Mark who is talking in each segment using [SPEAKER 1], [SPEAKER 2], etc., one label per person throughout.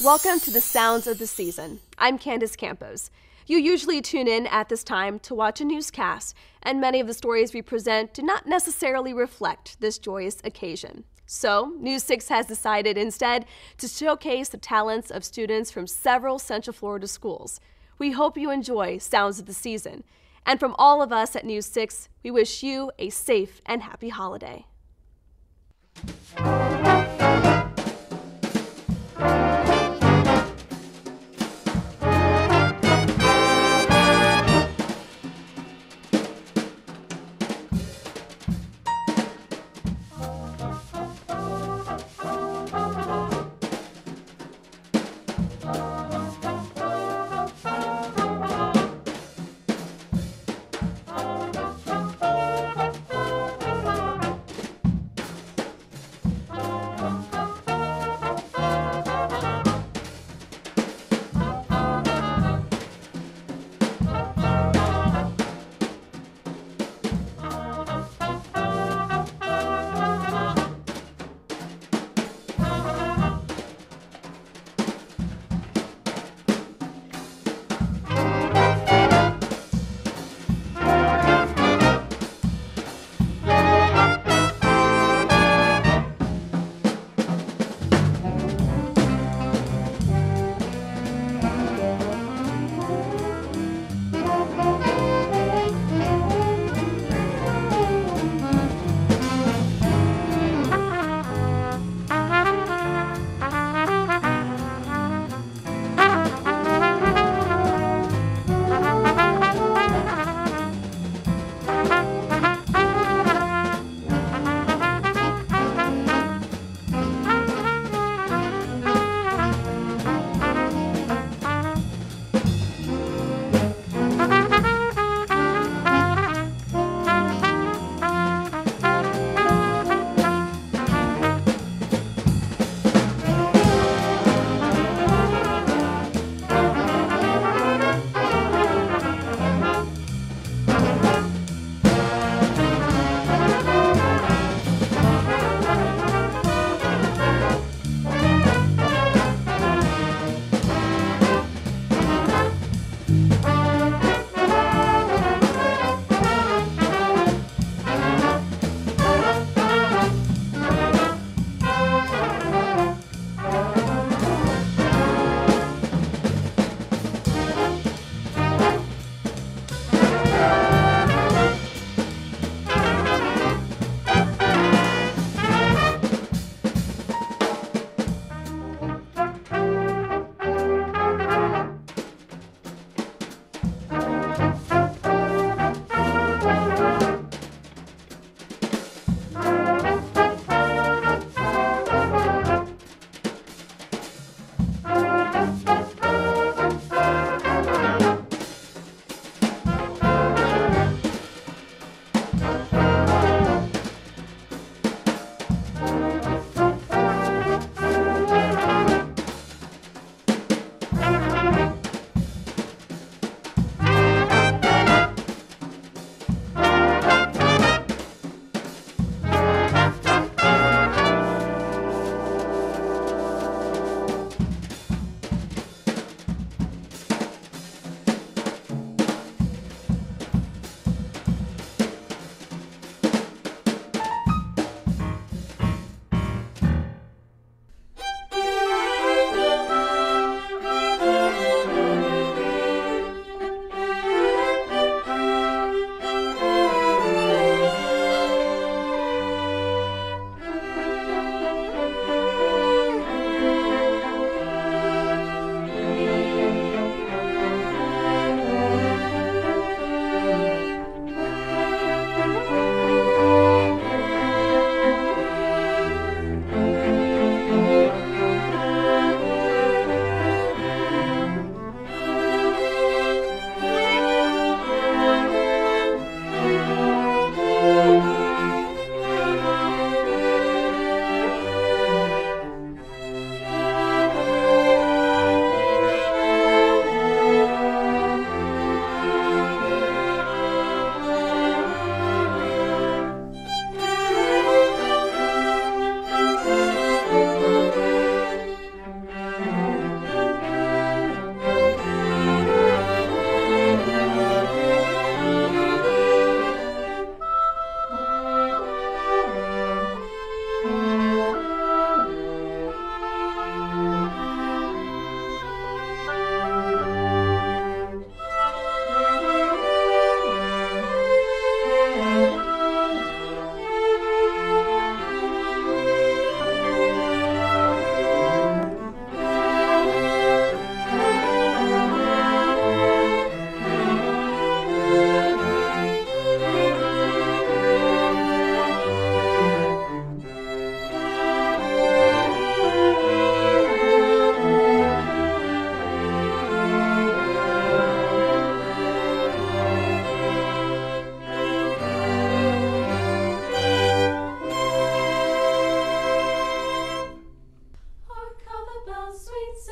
[SPEAKER 1] Welcome to the Sounds of the Season. I'm Candace Campos. You usually tune in at this time to watch a newscast, and many of the stories we present do not necessarily reflect this joyous occasion. So, News 6 has decided instead to showcase the talents of students from several Central Florida schools. We hope you enjoy Sounds of the Season. And from all of us at News 6, we wish you a safe and happy holiday.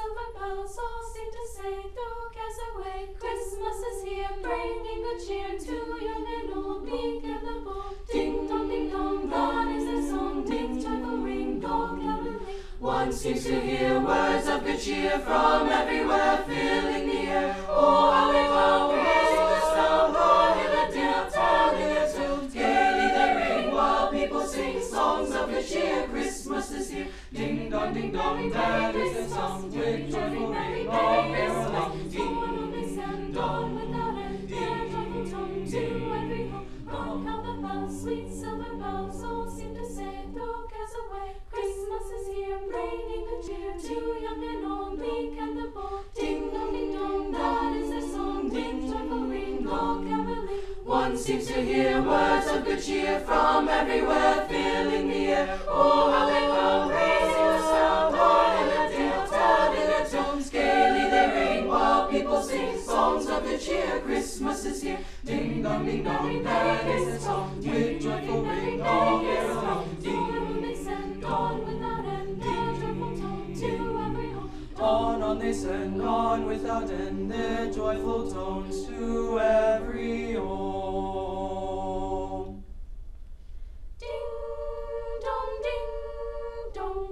[SPEAKER 2] silver bells all seem to say, throw cares away. Christmas is here, bringing good cheer to young and old, meek and the bold. Ding dong, that is their song. Ding, joyful ring, dog caroling. One seems to hear words of good cheer from everywhere, filling the air. Oh, how they clown, praising the sound, o'er hill and dale, telling their tales. Gaily they ring while people sing songs of good cheer. Christmas is here. Ding dong, that is their song. With joyful ring, all caroling. Ding dong, without end, their joyful tone to every home. Rock out the bells, sweet silver bells, all seem to say, throw cares away. Christmas is here, bringing good cheer to young and old, meek and the bold. Ding dong, that is their song. Ding, joyful ring, all caroling. One seems to hear words of good cheer from everywhere, filling the air. Oh, how they come, praising the sound, o'er hill and dale, telling their tones. Gaily they ring while people sing songs of good cheer. Christmas is here. Ding dong, that is the song. With joyful ring, all caroling. Ding they send on without end, their joyful tone to every home. On they send on without end, their joyful tones to every home. Ding dong, ding dong.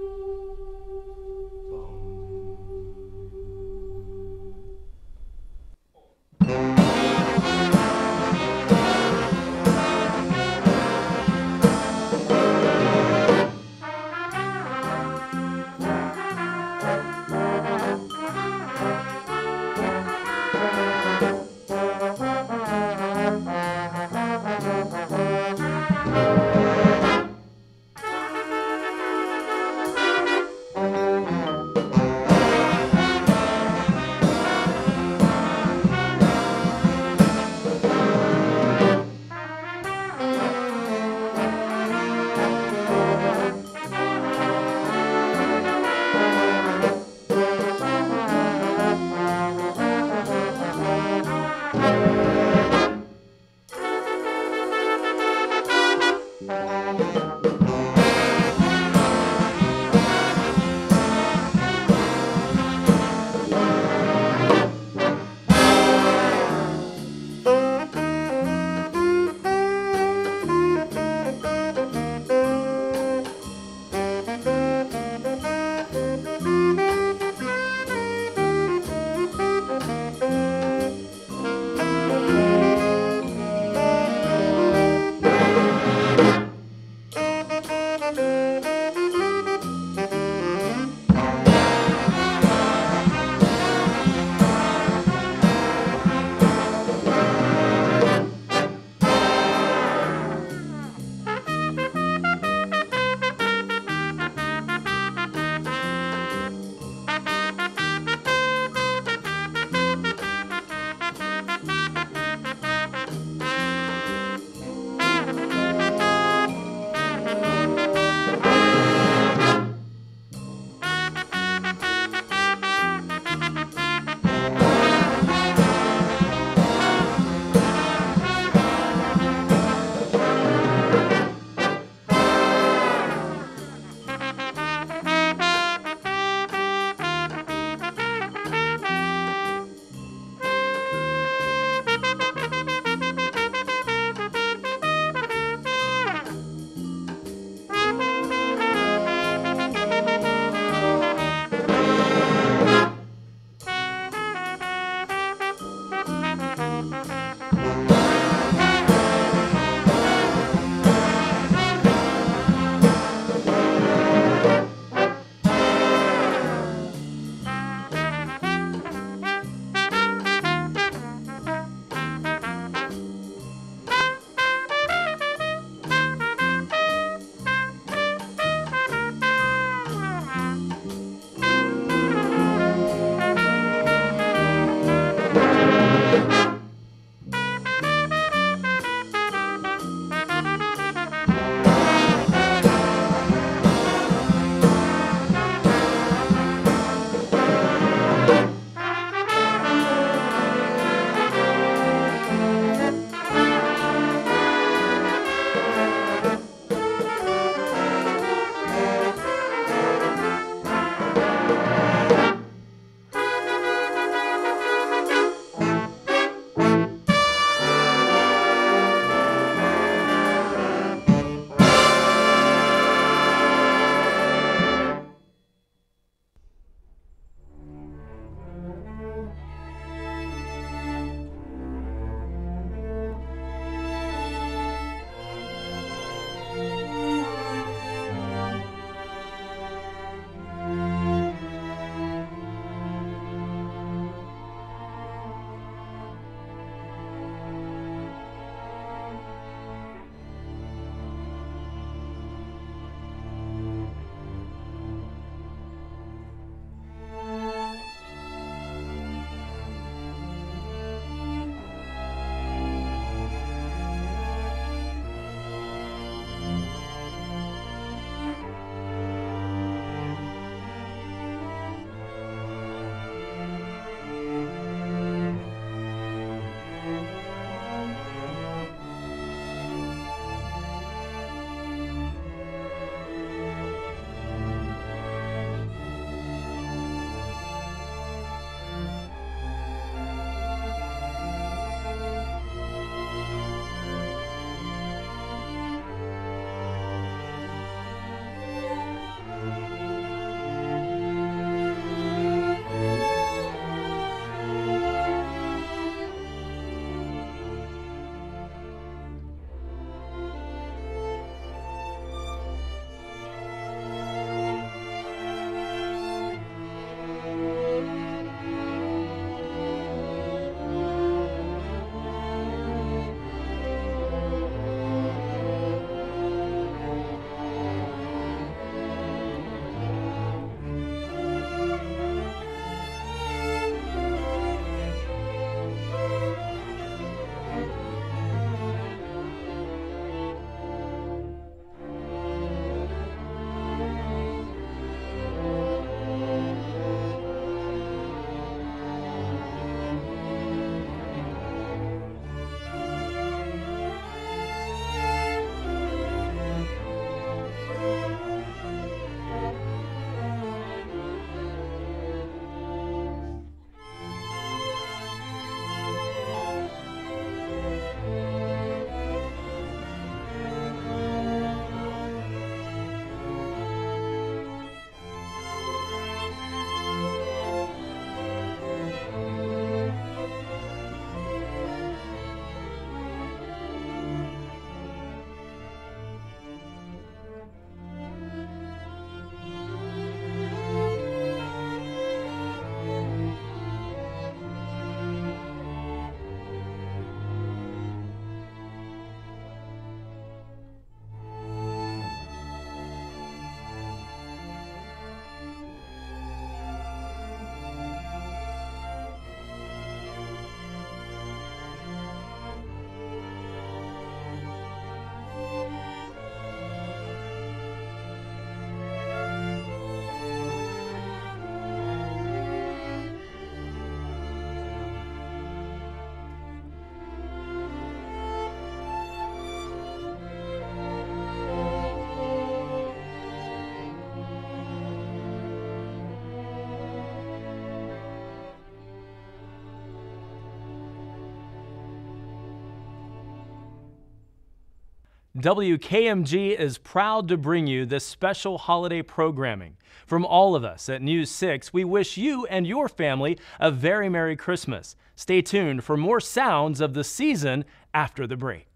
[SPEAKER 3] WKMG is proud to bring you this special holiday programming. From all of us at News 6, we wish you and your family a very Merry Christmas. Stay tuned for more sounds of the season after the break.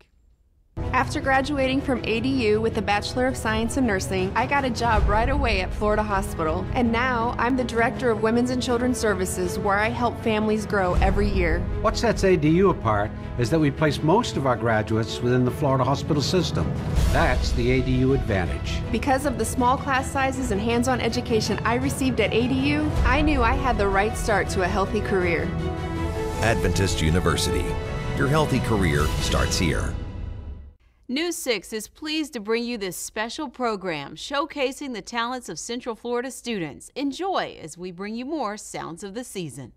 [SPEAKER 4] After graduating from ADU with a Bachelor of Science in Nursing, I got a job right away at Florida Hospital. And now I'm the Director of Women's and Children's Services, where I help families grow every year.
[SPEAKER 5] What sets ADU apart is that we place most of our graduates within the Florida hospital system. That's the ADU advantage.
[SPEAKER 4] Because of the small class sizes and hands-on education I received at ADU, I knew I had the right start to a healthy career.
[SPEAKER 6] Adventist University. Your healthy career starts here.
[SPEAKER 7] News 6 is pleased to bring you this special program showcasing the talents of Central Florida students. Enjoy as we bring you more Sounds of the Season.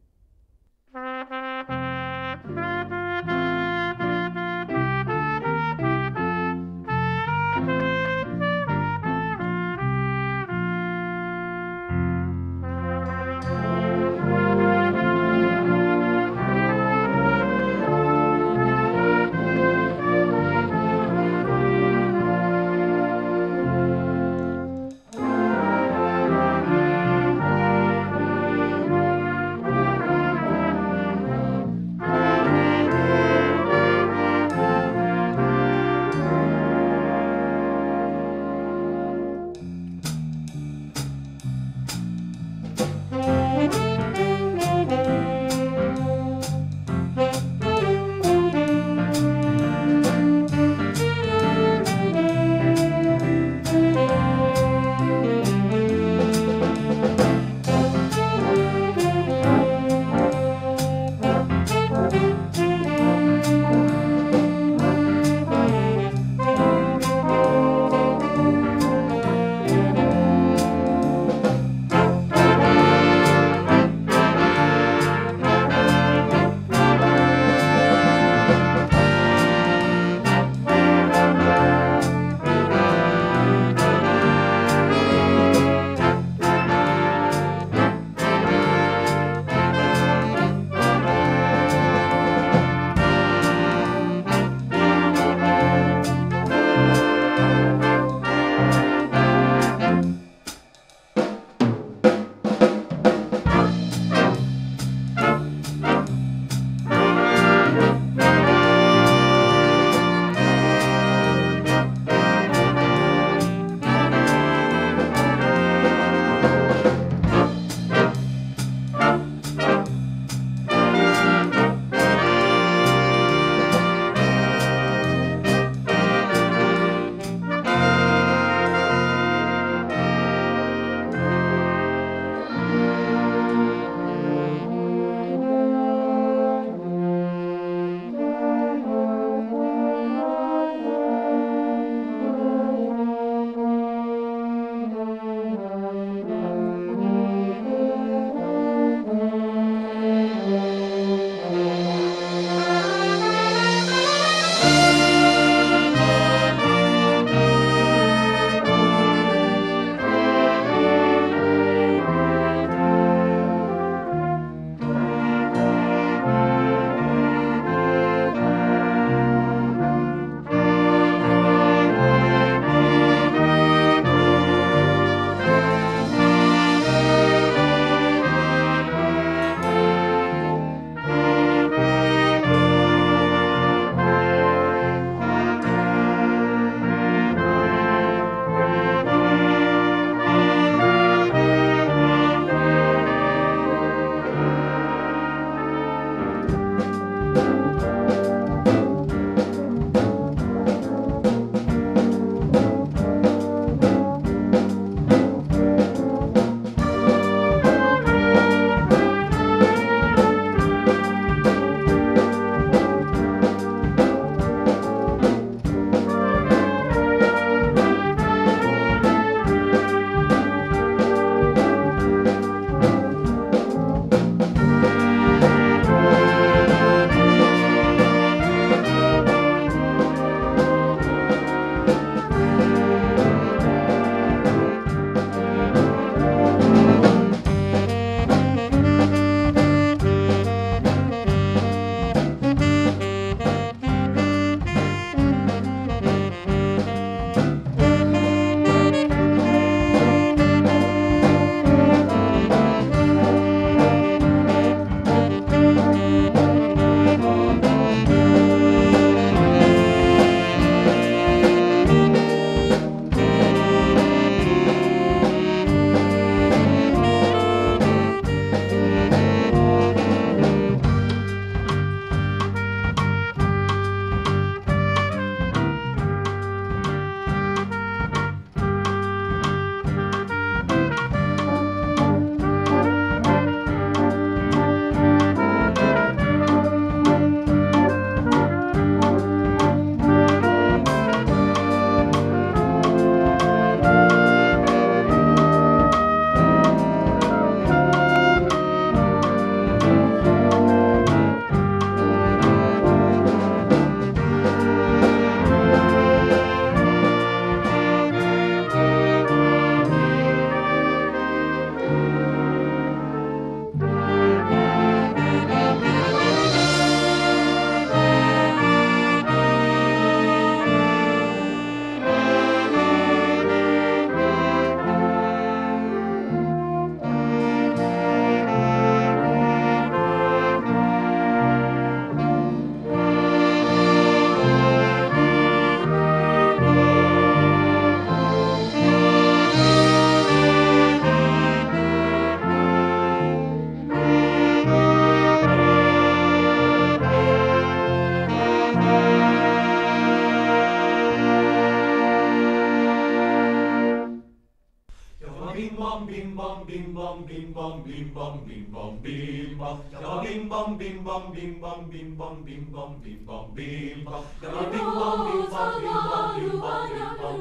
[SPEAKER 2] bim bum bim bum bim bum. Yabba bim bum bim bum bim bum bim bum bim bum bim bum bim bum. Yabba bim bum bim bum bim bum bim bum bim bum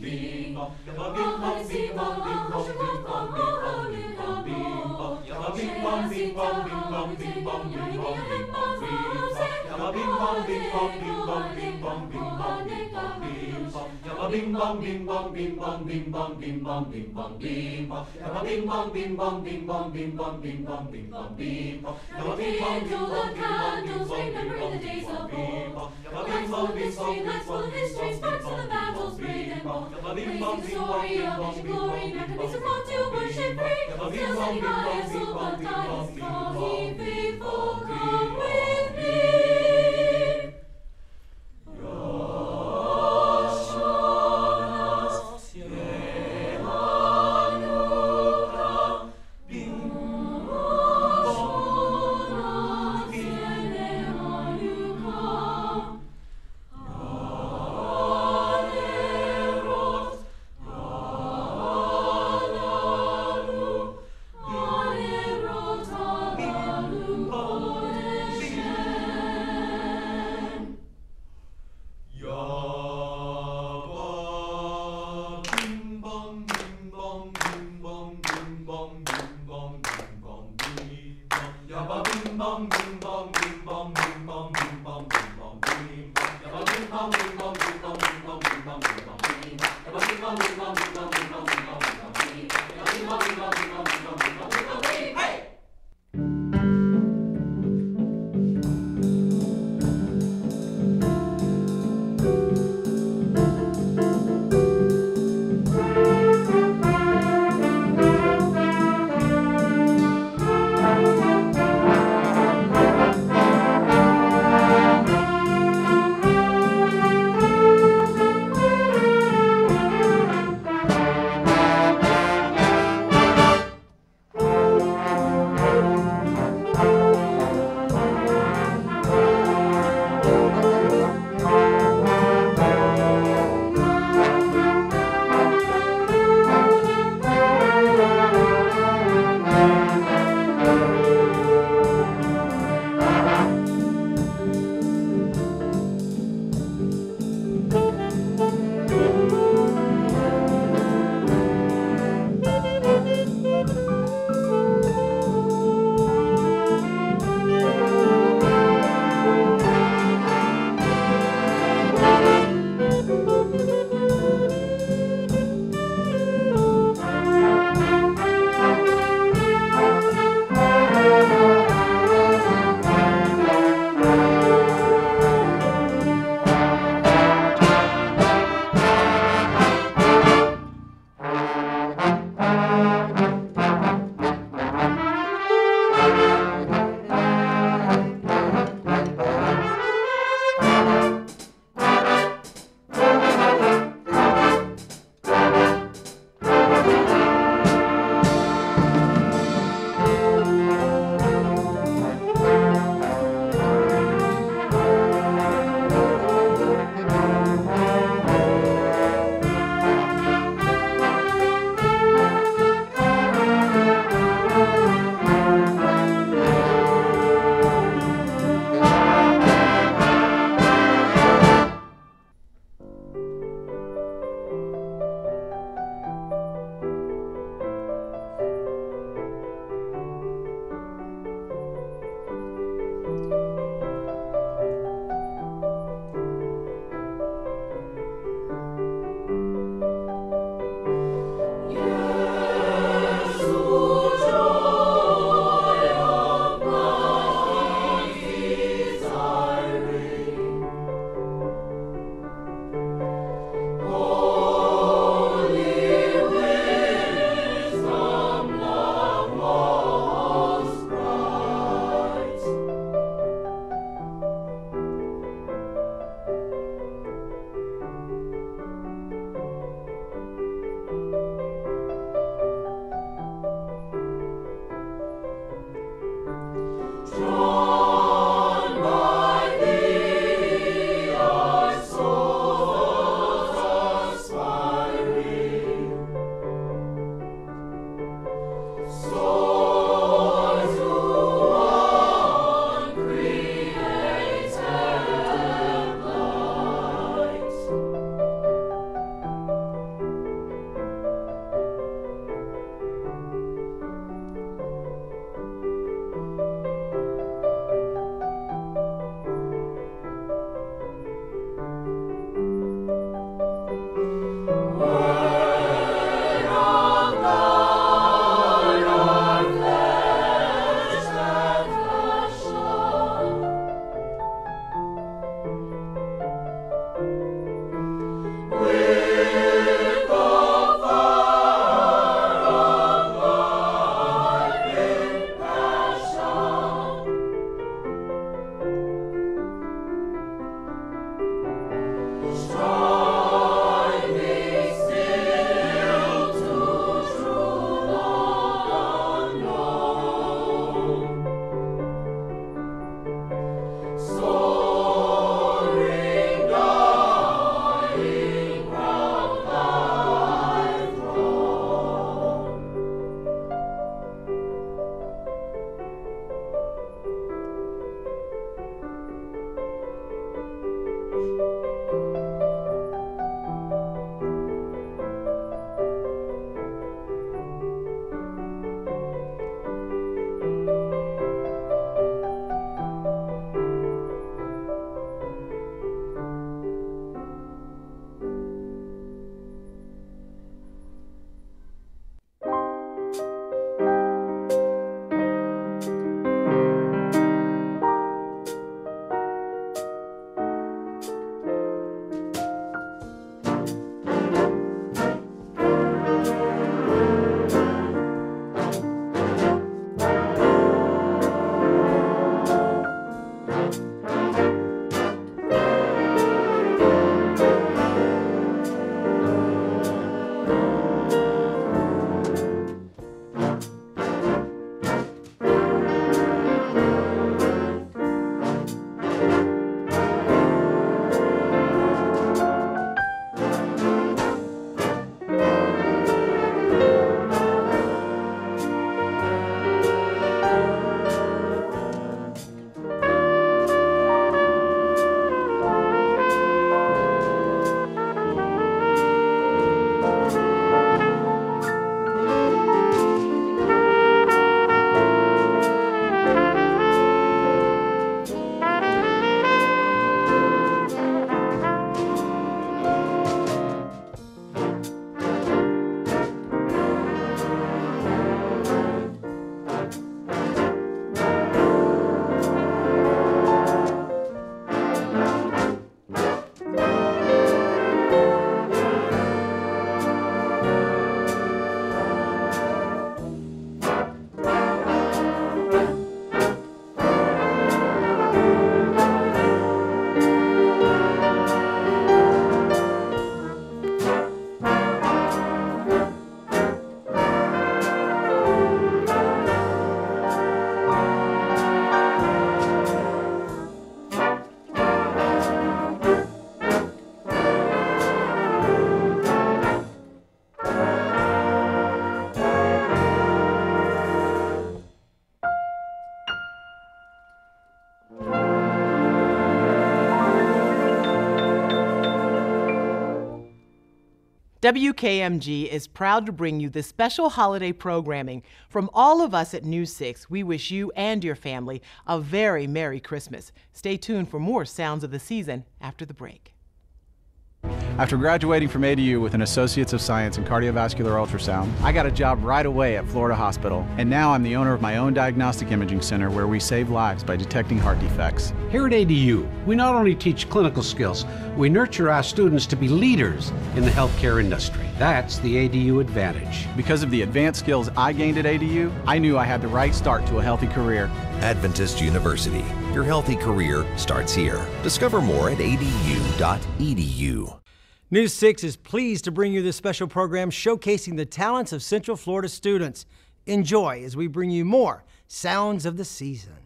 [SPEAKER 2] bim bum. Yabba bim bum bim bum bim bum bim bum bim bum bim bum. Yabba bim bum bim bum bim bum bim bum bim bum bim bum. Yabba bim bum bim bum bim bum bim bum bim bum bim bum bim bum. Yabba bim bum bim bum bim bum bim bum bim bum bim bum bim bum. Yabba bim bum bim bum bim bum bim bum bim bum bim bum. Yabba bim bum bim bum bim bum bim bum bim bum bim bum. Yabba bim bum bim bum bim bum bim bum bim bum bim bum. Yabba bim bum bim bum bim bum bim bum bim bum. Come with me.
[SPEAKER 8] WKMG is proud to bring you this special holiday programming. From all of us at News 6, we wish you and your family a very Merry Christmas. Stay tuned for more Sounds of the Season after the break.
[SPEAKER 9] After graduating from ADU with an Associates of Science in Cardiovascular Ultrasound, I got a job right away at Florida Hospital, and now I'm the owner of my own diagnostic imaging center where we save lives by detecting heart defects.
[SPEAKER 5] Here at ADU, we not only teach clinical skills, we nurture our students to be leaders in the healthcare industry. That's the ADU advantage.
[SPEAKER 9] Because of the advanced skills I gained at ADU, I knew I had the right start to a healthy career.
[SPEAKER 6] Adventist University. Your healthy career starts here. Discover more at adu.edu.
[SPEAKER 10] News 6 is pleased to bring you this special program showcasing the talents of Central Florida students. Enjoy as we bring you more Sounds of the Season.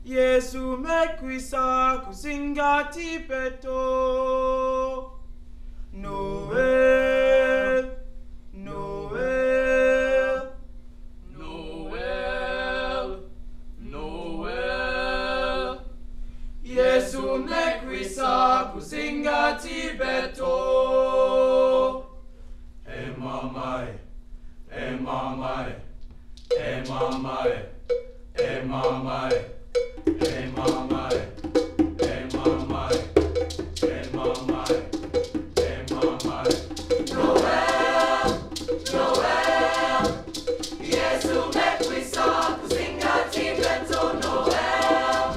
[SPEAKER 11] Yesu mekwisa kusinga tipeto. Noel, Noel, Noel, Noel. Yesu mekwisa kusinga tipeto. Emamai, emamai, emamai, emamai. Hey mama, hey mama, hey mama, hey mama. Noel, Noel, Yesu mekwisa kusinga tipeto. Noel,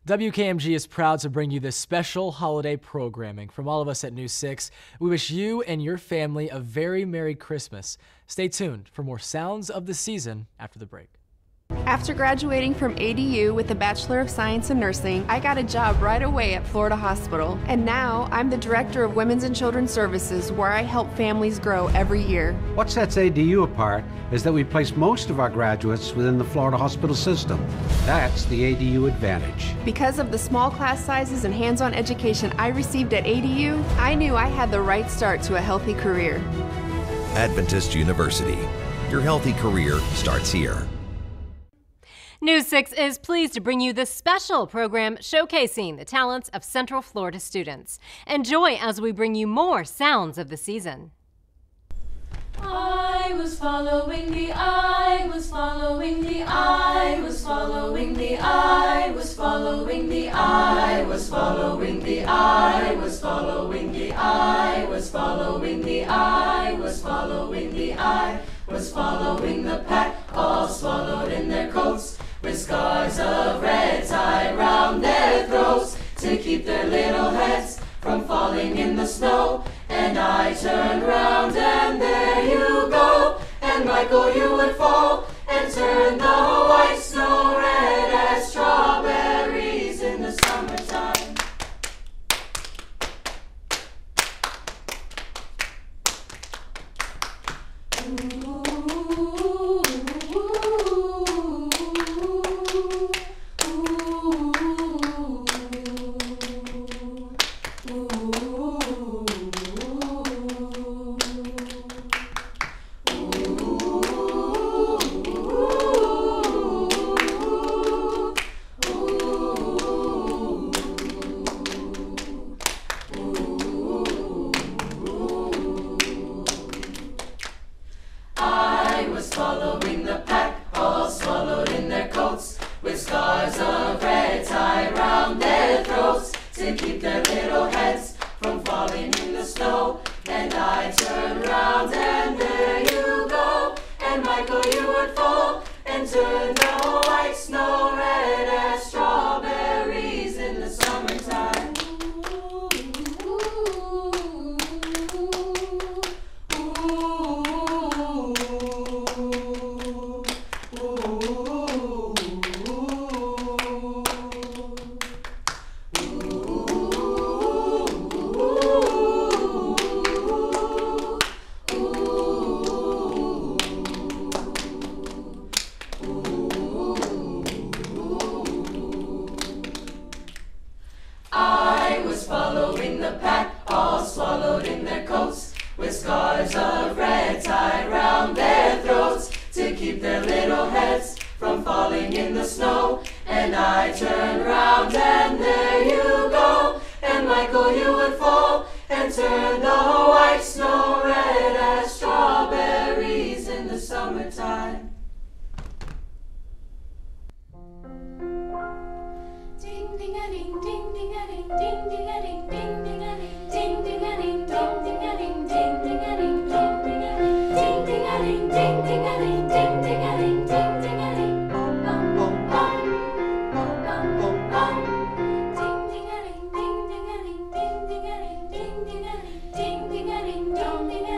[SPEAKER 12] WKMG is proud to bring you this special holiday programming. From all of us at News 6, we wish you and your family a very Merry Christmas. Stay tuned for more Sounds of the Season after the break.
[SPEAKER 4] After graduating from ADU with a Bachelor of Science in Nursing, I got a job right away at Florida Hospital. And now I'm the Director of Women's and Children's Services, where I help families grow every year.
[SPEAKER 5] What sets ADU apart is that we place most of our graduates within the Florida hospital system. That's the ADU advantage.
[SPEAKER 4] Because of the small class sizes and hands-on education I received at ADU, I knew I had the right start to a healthy career.
[SPEAKER 6] Adventist University. Your healthy career starts here.
[SPEAKER 13] News 6 is pleased to bring you this special program showcasing the talents of Central Florida students. Enjoy as we bring you more Sounds of the Season.
[SPEAKER 2] I was following the I was following the I was following the I was following the I was following the I was following the I was following the I was following the I was following the pack, all swallowed in their coats, with scarves of red tied round their throats to keep their little heads from falling in the snow. And I turned round and there you go, and Michael, you would fall and turn the white snow red as strawberries in the summertime. Following the pack, all swallowed in their coats, with scarves of red tied round their throats to keep their little heads from falling in the snow. And I turned round and there you go, and Michael, you would fall and turn the white snow red as strawberries in the summertime. I was following the pack, all swallowed in their coats, with scarves of red tied round their throats to keep their little heads from falling in the snow. And I turned round and there you go, and Michael, you would fall and turn the white snow red as strawberries in the summertime. Ding ding a ding ding ding a ding ding ding a ding ding ding a ding ding ding a ding ding ding a ding ding ding a ding ding ding a ding ding a ding ding ding a ding ding ding a ding ding ding a ding bum bum bum bum bum bum ding ding a ding ding ding a ding ding ding a ding ding ding a ding ding ding a ding dong ding a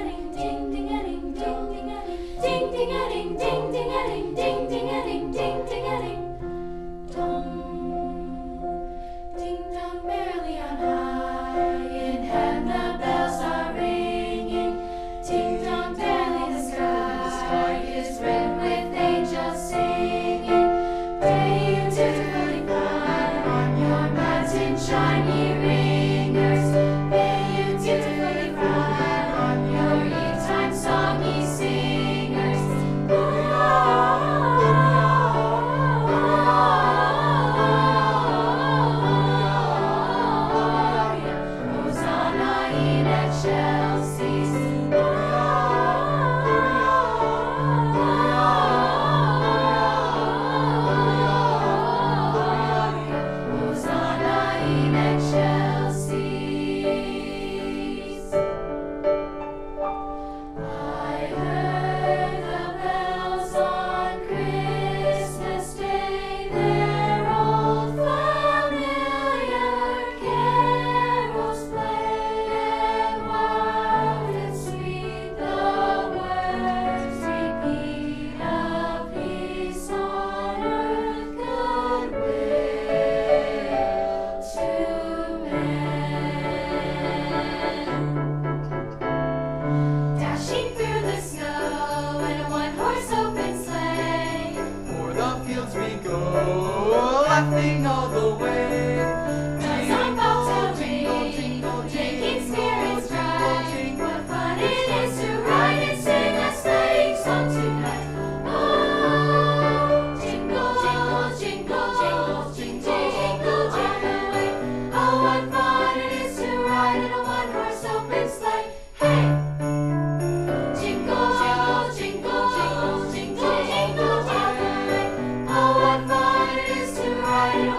[SPEAKER 2] laughing all the way. Bells on bobtail ring, making spirits bright. What fun it is to ride and sing a sleighing song tonight. Oh, jingle, jingle, jingle, jingle, jingle, jingle, jingle way. Oh, what fun it is to ride in a one-horse open sleigh. Hey! Jingle, jingle, jingle, jingle, jingle, jingle, jingle way. Oh, what fun it is to ride in a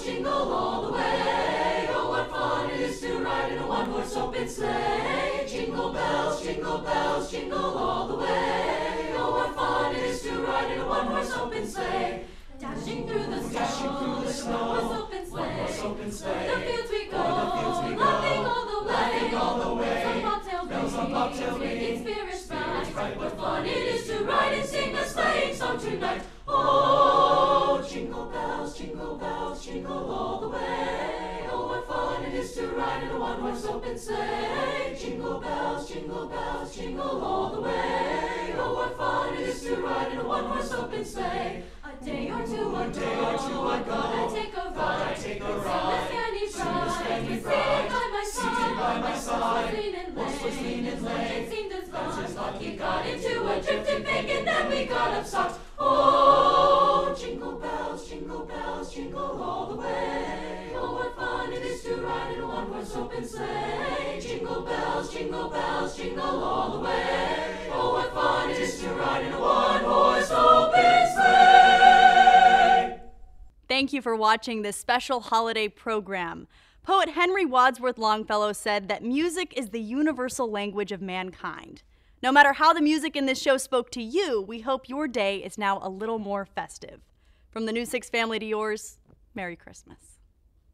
[SPEAKER 2] bells, jingle all the way. Oh, what fun it is to ride in a one-horse open sleigh. Jingle bells, jingle all the way. Oh, what fun it is to ride in a one-horse open sleigh. Dashing through the snow, one-horse open sleigh. The fields we go, laughing all the way. Bells on bobtail ring, spirits bright. What fun it is to ride and sing a sleighing song tonight. Oh, jingle bells, jingle all the way. Oh, what fun it is to ride in a one-horse open sleigh. Jingle bells, jingle all the way. Oh, what fun it is to ride in a one-horse open sleigh. A day or two ago, I take a ride. Sing the Scanny Bride, seated by my side. Horse was lean and lame. It seemed as luck he got into a drifted bank, and then we got upset. Oh, jingle bells, jingle all the way. Oh, what fun it is to ride in a one-horse open sleigh. Jingle bells, jingle all the way. Oh, what fun it is to ride in a one-horse open sleigh.
[SPEAKER 14] Thank you for watching this special holiday program. Poet Henry Wadsworth Longfellow said that music is the universal language of mankind. No matter how the music in this show spoke to you, we hope your day is now a little more festive. From the News 6 family to yours, Merry Christmas.